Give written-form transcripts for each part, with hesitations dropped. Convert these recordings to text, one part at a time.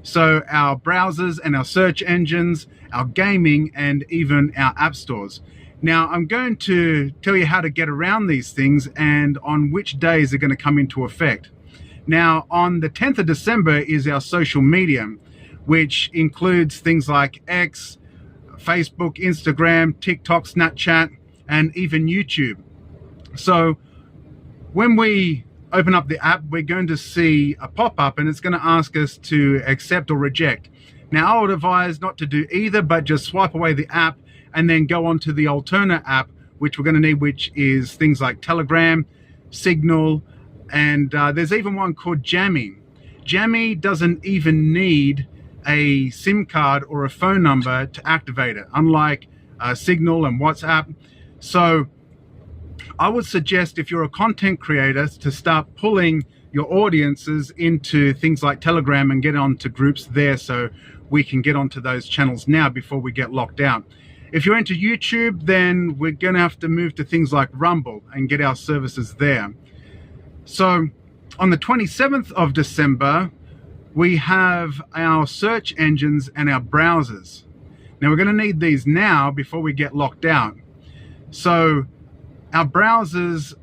So our browsers and our search engines, our gaming, and even our app stores. Now, I'm going to tell you how to get around these things and on which days they're going to come into effect. Now, on the 10th of December is our social media, which includes things like X, Facebook, Instagram, TikTok, Snapchat, and even YouTube. So when we open up the app, we're going to see a pop-up and it's going to ask us to accept or reject. Now, I would advise not to do either, but just swipe away the app and then go on to the alternate app, which we're going to need, which is things like Telegram, Signal, and there's even one called Jammy. Jammy doesn't even need a SIM card or a phone number to activate it, unlike Signal and WhatsApp. So I would suggest, if you're a content creator, to start pulling your audiences into things like Telegram and get onto groups there so we can get onto those channels now before we get locked out. If you're into YouTube, then we're going to have to move to things like Rumble and get our services there. So on the 27th of December, we have our search engines and our browsers. Now, we're going to need these now before we get locked out. So our browsers,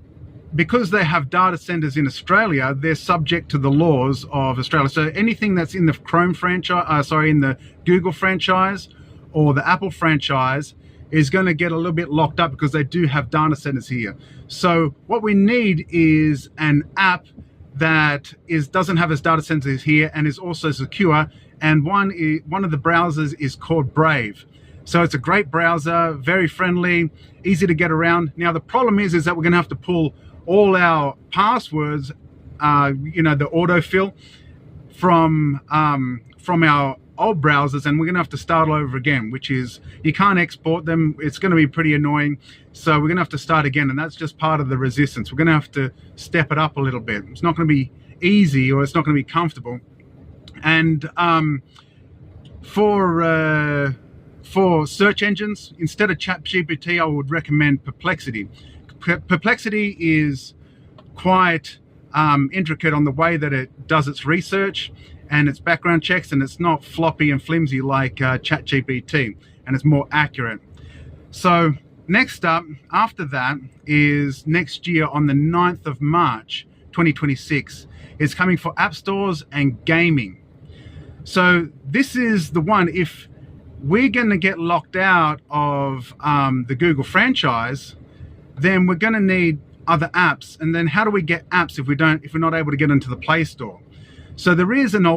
because they have data centers in Australia, they're subject to the laws of Australia. So anything that's in the Chrome franchise, in the Google franchise or the Apple franchise is going to get a little bit locked up because they do have data centers here. So what we need is an app that doesn't have its data centers here and is also secure. And one of the browsers is called Brave. So it's a great browser, very friendly, easy to get around. Now, the problem is that we're going to have to pull all our passwords, the autofill from our old browsers, and we're going to have to start all over again, which is, you can't export them. It's going to be pretty annoying. So we're going to have to start again, and that's just part of the resistance. We're going to have to step it up a little bit. It's not going to be easy, or it's not going to be comfortable. And for search engines, instead of ChatGPT, I would recommend Perplexity. Perplexity is quite intricate on the way that it does its research and its background checks, and it's not floppy and flimsy like ChatGPT, and it's more accurate. So next up, after that, is next year on the 9th of March, 2026. It's coming for app stores and gaming. So this is the one. If we're going to get locked out of the Google franchise, then we're going to need other apps. And then how do we get apps if we're not able to get into the Play Store? So there is an